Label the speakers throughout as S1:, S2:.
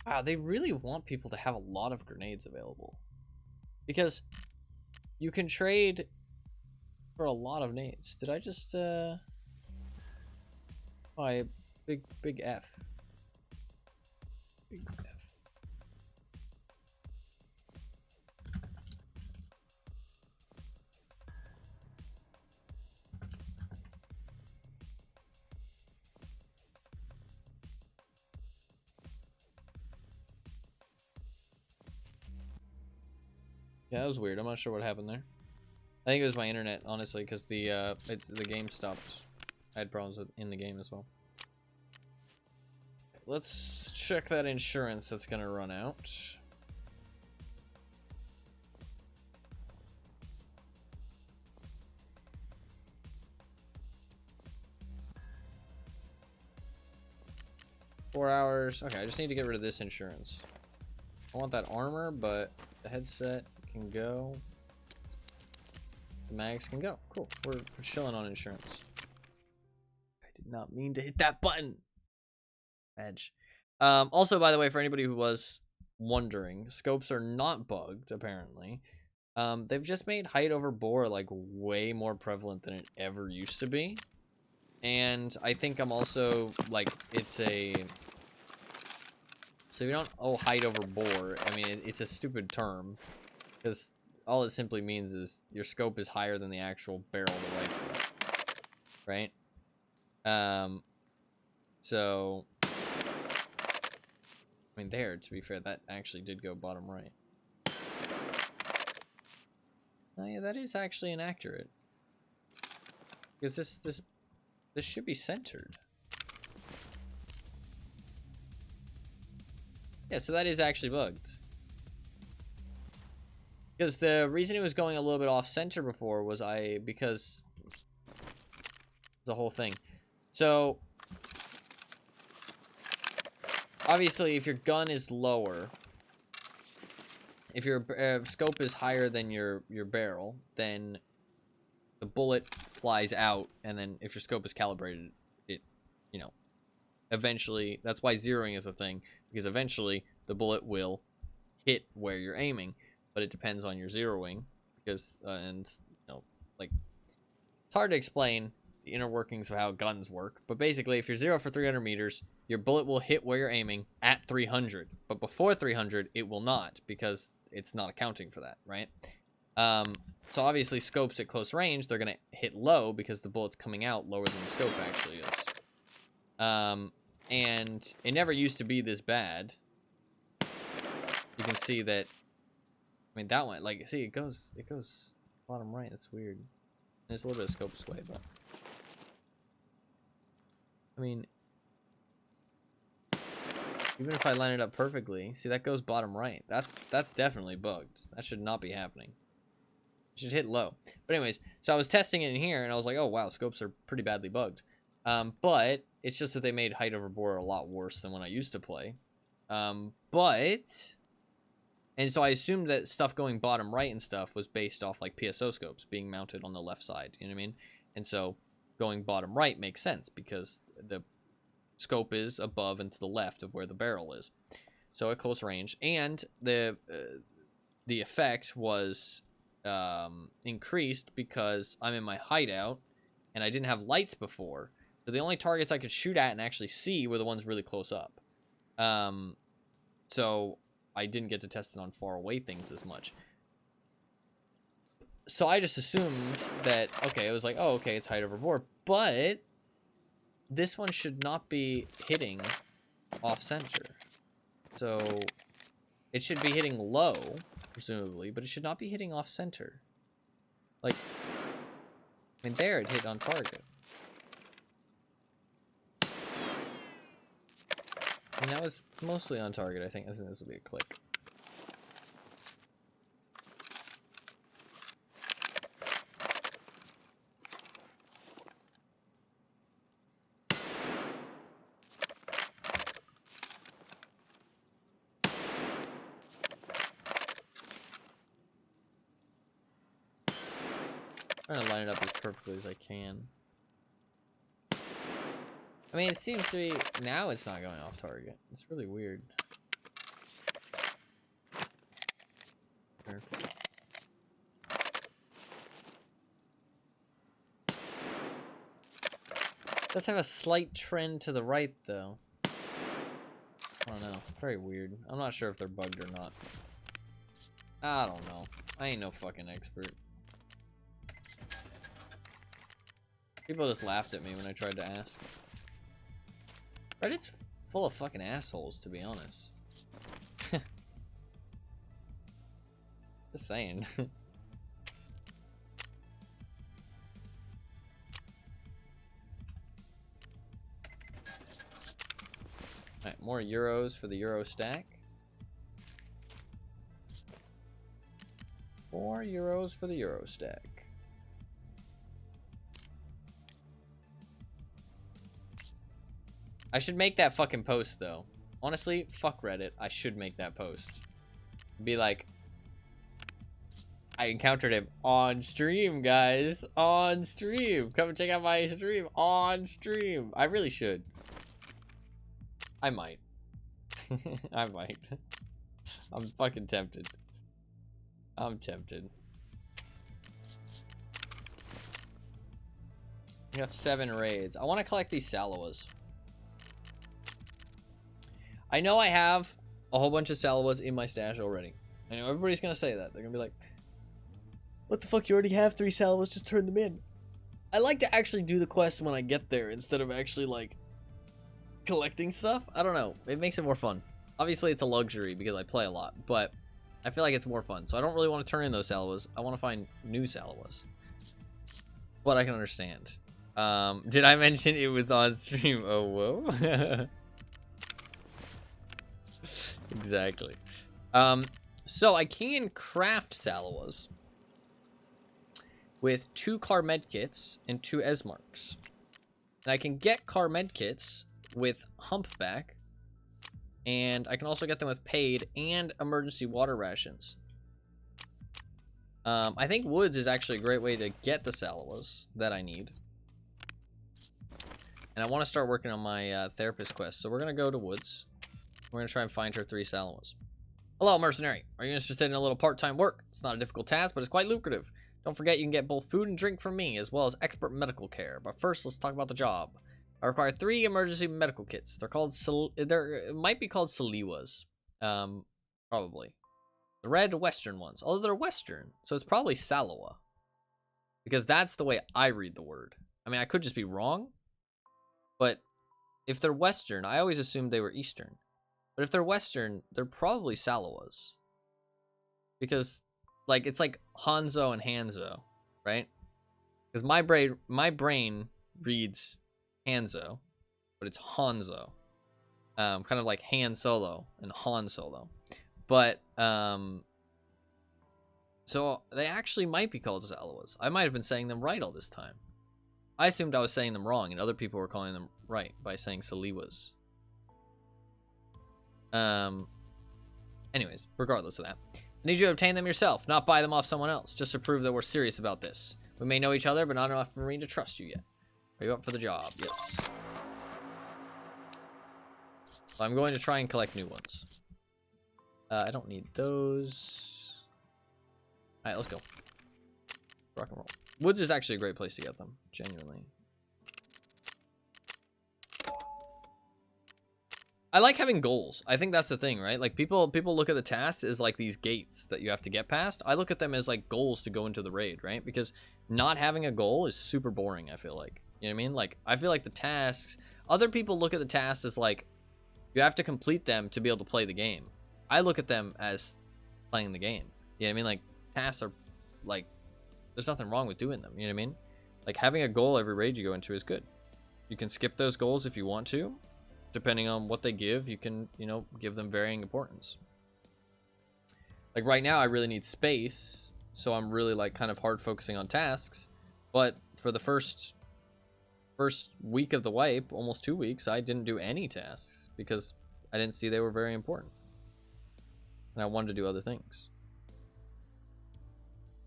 S1: Wow, they really want people to have a lot of grenades available. Because you can trade for a lot of nades. Did I just, oh, big F. Big F. Yeah, that was weird. I'm not sure what happened there. I think it was my internet, honestly, because the game stopped. I had problems in the game as well. Let's check that insurance that's gonna run out. Four hours. Okay, I just need to get rid of this insurance. I want that armor, but the headset can go. The mags can go. Cool. We're chilling on insurance. I did not mean to hit that button. Edge. Also, by the way, for anybody who was wondering, scopes are not bugged, apparently. They've just made height over bore like way more prevalent than it ever used to be. And I think I'm also like, it's a, so you don't, oh, height over bore. I mean, it's a stupid term because all it simply means is your scope is higher than the actual barrel of the rifle, right? So, I mean, there, to be fair, that actually did go bottom right. Oh yeah, that is actually inaccurate. Because this should be centered. Yeah, so that is actually bugged. Because the reason it was going a little bit off center before was because the whole thing. So obviously, if your gun is lower, if your scope is higher than your barrel, then the bullet flies out, and then if your scope is calibrated, it, you know, eventually, that's why zeroing is a thing, because eventually the bullet will hit where you're aiming, but it depends on your zeroing, because and you know, like, it's hard to explain the inner workings of how guns work, but basically, if you're 0 for 300 meters, your bullet will hit where you're aiming at 300, but before 300 it will not, because it's not accounting for that, right? So obviously scopes at close range, they're gonna hit low because the bullet's coming out lower than the scope actually is. And it never used to be this bad. You can see that, I mean, that one, like, see, it goes bottom right. That's weird. There's a little bit of scope sway, but I mean, even if I line it up perfectly, see, that goes bottom right. That's definitely bugged. That should not be happening. It should hit low. But anyways, so I was testing it in here, and I was like, oh wow, scopes are pretty badly bugged. But it's just that they made height over bore a lot worse than when I used to play. And so I assumed that stuff going bottom right and stuff was based off like PSO scopes being mounted on the left side. You know what I mean? And so going bottom right makes sense because the scope is above and to the left of where the barrel is. So at close range, and the effect was increased because I'm in my hideout and I didn't have lights before. So the only targets I could shoot at and actually see were the ones really close up. So I didn't get to test it on far away things as much. So I just assumed that, okay, it was like, oh, okay, it's height over bore. But this one should not be hitting off center. So it should be hitting low, presumably, but it should not be hitting off center. Like, I mean, there it hit on target. And that was mostly on target, I think. I think this will be a click. I'm trying to line it up as perfectly as I can. I mean, it seems to be, now it's not going off target. It's really weird. Sure. Does have a slight trend to the right, though. I don't know. Very weird. I'm not sure if they're bugged or not. I don't know. I ain't no fucking expert. People just laughed at me when I tried to ask. Reddit's full of fucking assholes, to be honest. Just saying. Alright, more euros for the euro stack. 4 euros for the euro stack. I should make that fucking post, though. Honestly, fuck Reddit. I should make that post. Be like, I encountered him on stream, guys. On stream. Come and check out my stream. On stream. I really should. I might. I might. I'm fucking tempted. I'm tempted. We got 7 raids. I want to collect these Salawas. I know I have a whole bunch of Salawas in my stash already. I know everybody's going to say that. They're going to be like, what the fuck, you already have 3 Salawas, just turn them in. I like to actually do the quest when I get there instead of actually, like, collecting stuff. I don't know. It makes it more fun. Obviously, it's a luxury because I play a lot, but I feel like it's more fun. So I don't really want to turn in those Salawas. I want to find new Salawas. But I can understand. Did I mention it was on stream? Oh, whoa. Exactly. So I can craft Salawas with 2 car medkits and 2 Esmarks. And I can get car medkits with Humpback, and I can also get them with paid and emergency water rations. I think Woods is actually a great way to get the Salawas that I need. And I want to start working on my therapist quest, so we're going to go to Woods. We're going to try and find her 3 Salawas. Hello, mercenary. Are you interested in a little part-time work? It's not a difficult task, but it's quite lucrative. Don't forget you can get both food and drink from me, as well as expert medical care. But first, let's talk about the job. I require 3 emergency medical kits. They're called, it might be called Saliwas. Probably. The red Western ones. Although they're Western, so it's probably Salawa. Because that's the way I read the word. I mean, I could just be wrong. But if they're Western, I always assumed they were Eastern. But if they're Western, they're probably Salawas. Because, like, it's like Hanzo and Hanzo, right? Because my brain reads Hanzo, but it's Hanzo. Kind of like Han Solo and Han Solo. But, so they actually might be called Salawas. I might have been saying them right all this time. I assumed I was saying them wrong, and other people were calling them right by saying Saliwas. Anyways, regardless of that, I need you to obtain them yourself, not buy them off someone else, just to prove that we're serious about this. We may know each other, but not enough for me to trust you yet. Are you up for the job? Yes. So I'm going to try and collect new ones. I don't need those. Alright, let's go. Rock and roll. Woods is actually a great place to get them, genuinely. I like having goals. I think that's the thing, right? Like, people look at the tasks as like these gates that you have to get past. I look at them as like goals to go into the raid, right? Because not having a goal is super boring, I feel like. You know what I mean? Like, I feel like the tasks, other people look at the tasks as like, you have to complete them to be able to play the game. I look at them as playing the game. You know what I mean? Like, tasks are like, there's nothing wrong with doing them. You know what I mean? Like, having a goal every raid you go into is good. You can skip those goals if you want to. Depending on what they give, you can, you know, give them varying importance. Like right now, I really need space, so I'm really like kind of hard focusing on tasks. But for the first week of the wipe, almost 2 weeks, I didn't do any tasks because I didn't see they were very important, and I wanted to do other things.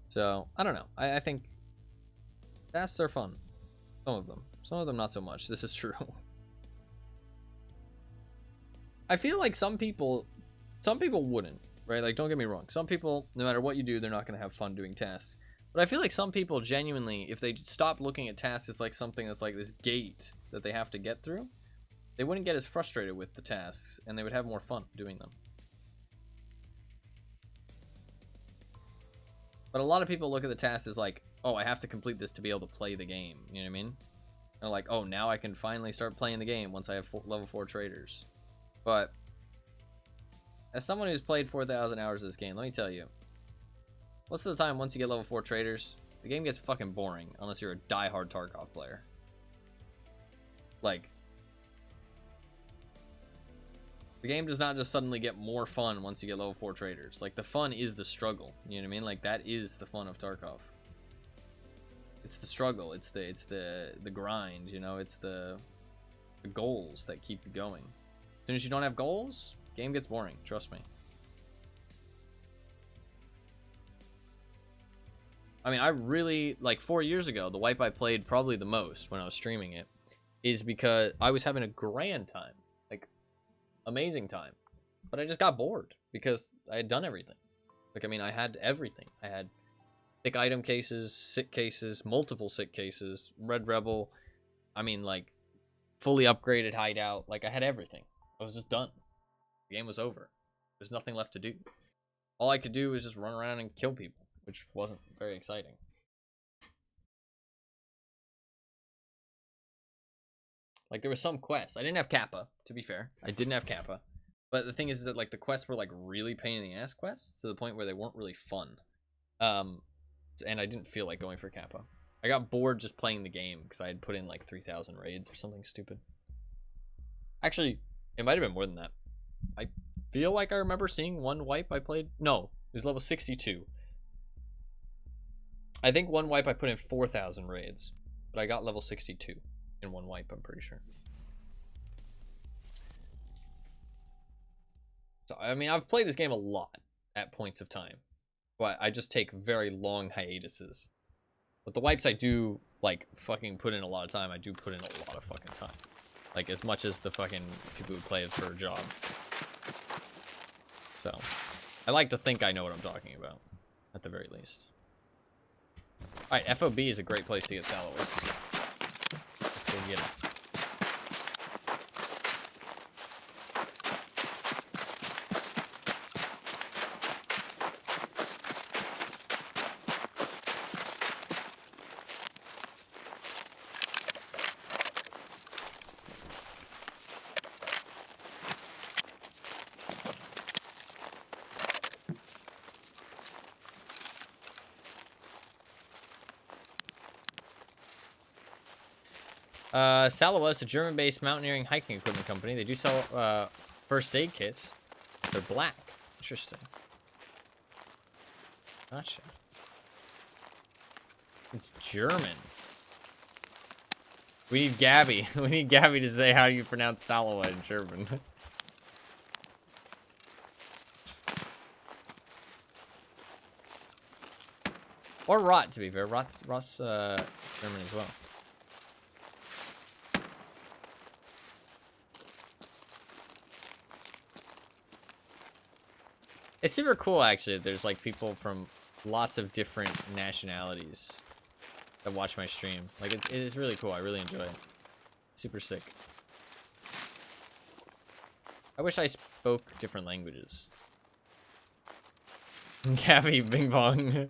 S1: So I don't know. I think tasks are fun. Some of them not so much. This is true. I feel like some people wouldn't. right? Like, don't get me wrong. Some people, no matter what you do, they're not going to have fun doing tasks. But I feel like some people genuinely, if they stop looking at tasks as like something that's like this gate that they have to get through, they wouldn't get as frustrated with the tasks, and they would have more fun doing them. But a lot of people look at the tasks as like, oh, I have to complete this to be able to play the game. You know what I mean? And like, oh, now I can finally start playing the game once I have level 4 traders. But as someone who's played 4,000 hours of this game, let me tell you, most of the time, once you get level 4 traders, the game gets fucking boring unless you're a diehard Tarkov player. Like, the game does not just suddenly get more fun once you get level 4 traders. Like, the fun is the struggle. You know what I mean? Like, that is the fun of Tarkov. It's the struggle. It's the grind. You know, it's the goals that keep you going. As soon as you don't have goals, game gets boring. Trust me. I mean, I really, like 4 years ago, the wipe I played probably the most when I was streaming it is because I was having a grand time. Like, amazing time. But I just got bored because I had done everything. Like, I mean, I had everything. I had thick item cases, sick cases, multiple sick cases, Red Rebel. I mean, like, fully upgraded hideout. Like, I had everything. I was just done. The game was over. There's nothing left to do. All I could do was just run around and kill people, which wasn't very exciting. Like, there was some quests. I didn't have Kappa, to be fair. I didn't have Kappa. But the thing is that, like, the quests were, like, really pain in the ass quests to the point where they weren't really fun. And I didn't feel like going for Kappa. I got bored just playing the game because I had put in, like, 3,000 raids or something stupid. Actually, it might have been more than that. I feel like I remember seeing one wipe I played. No, it was level 62. I think one wipe I put in 4,000 raids, but I got level 62 in one wipe, I'm pretty sure. So, I mean, I've played this game a lot at points of time, but I just take very long hiatuses. But the wipes I do, like, fucking put in a lot of time, I do put in a lot of fucking time. Like, as much as the fucking people who play it for a job. So, I like to think I know what I'm talking about, at the very least. Alright, FOB is a great place to get Salos. Let's go get it. Salawa is a German-based mountaineering hiking equipment company. They do sell first aid kits. They're black. Interesting. Gotcha. It's German. We need Gabby. We need Gabby to say how you pronounce Salawa in German. Or Rot, to be fair. Rot's German as well. It's super cool, actually. There's, like, people from lots of different nationalities that watch my stream. Like, it is really cool. I really enjoy it. Super sick. I wish I spoke different languages. Gabby, Bing Bong.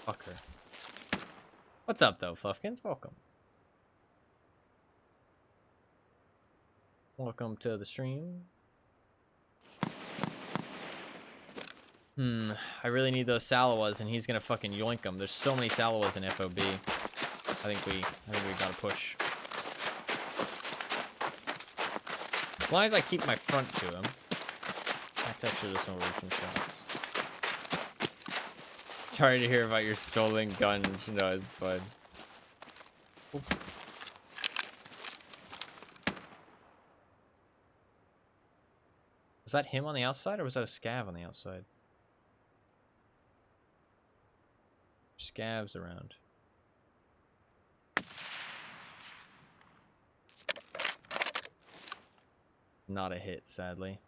S1: Fucker. What's up, though, Fluffkins? Welcome. Welcome to the stream. I really need those Salawas, and he's gonna fucking yoink them. There's so many Salawas in FOB. I think we gotta push. As long as I keep my front to him. That's actually just some reaching shots. Sorry to hear about your stolen gun. No, it's fine. Oop. Was that him on the outside, or was that a scav on the outside? Scavs around. Not a hit, sadly.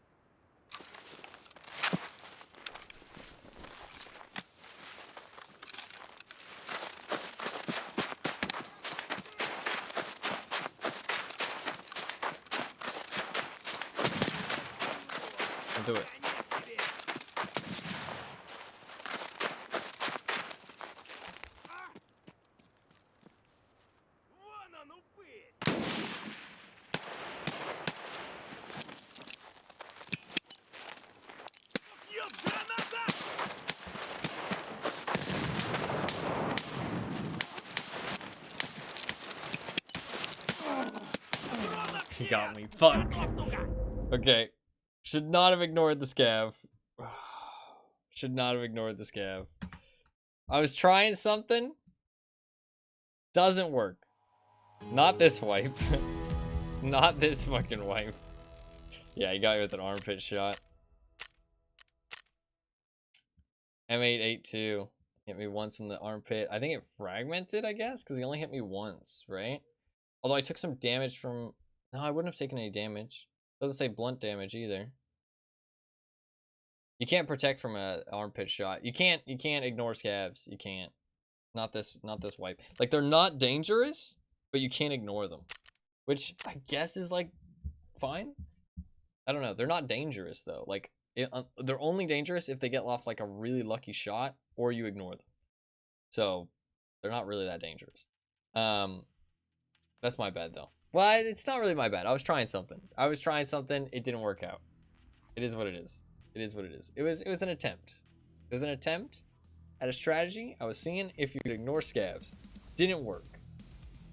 S1: I'll do it. He got me. Fuck. Okay. Should not have ignored the scav. Should not have ignored the scav. I was trying something. Doesn't work. Not this wipe. Not this fucking wipe. Yeah, he got me with an armpit shot. M882 hit me once in the armpit. I think it fragmented, I guess, because he only hit me once, right? Although I took some damage from... No, I wouldn't have taken any damage. Doesn't say blunt damage either. You can't protect from an armpit shot. You can't ignore scavs. You can't. Not this wipe. Like, they're not dangerous, but you can't ignore them. Which I guess is like fine. I don't know. They're not dangerous though. Like they're only dangerous if they get off like a really lucky shot or you ignore them. So they're not really that dangerous. That's my bad though. Well, it's not really my bad. I was trying something. It didn't work out. It is what it is. It is what it is. It was an attempt. It was an attempt at a strategy. I was seeing if you could ignore scavs. Didn't work.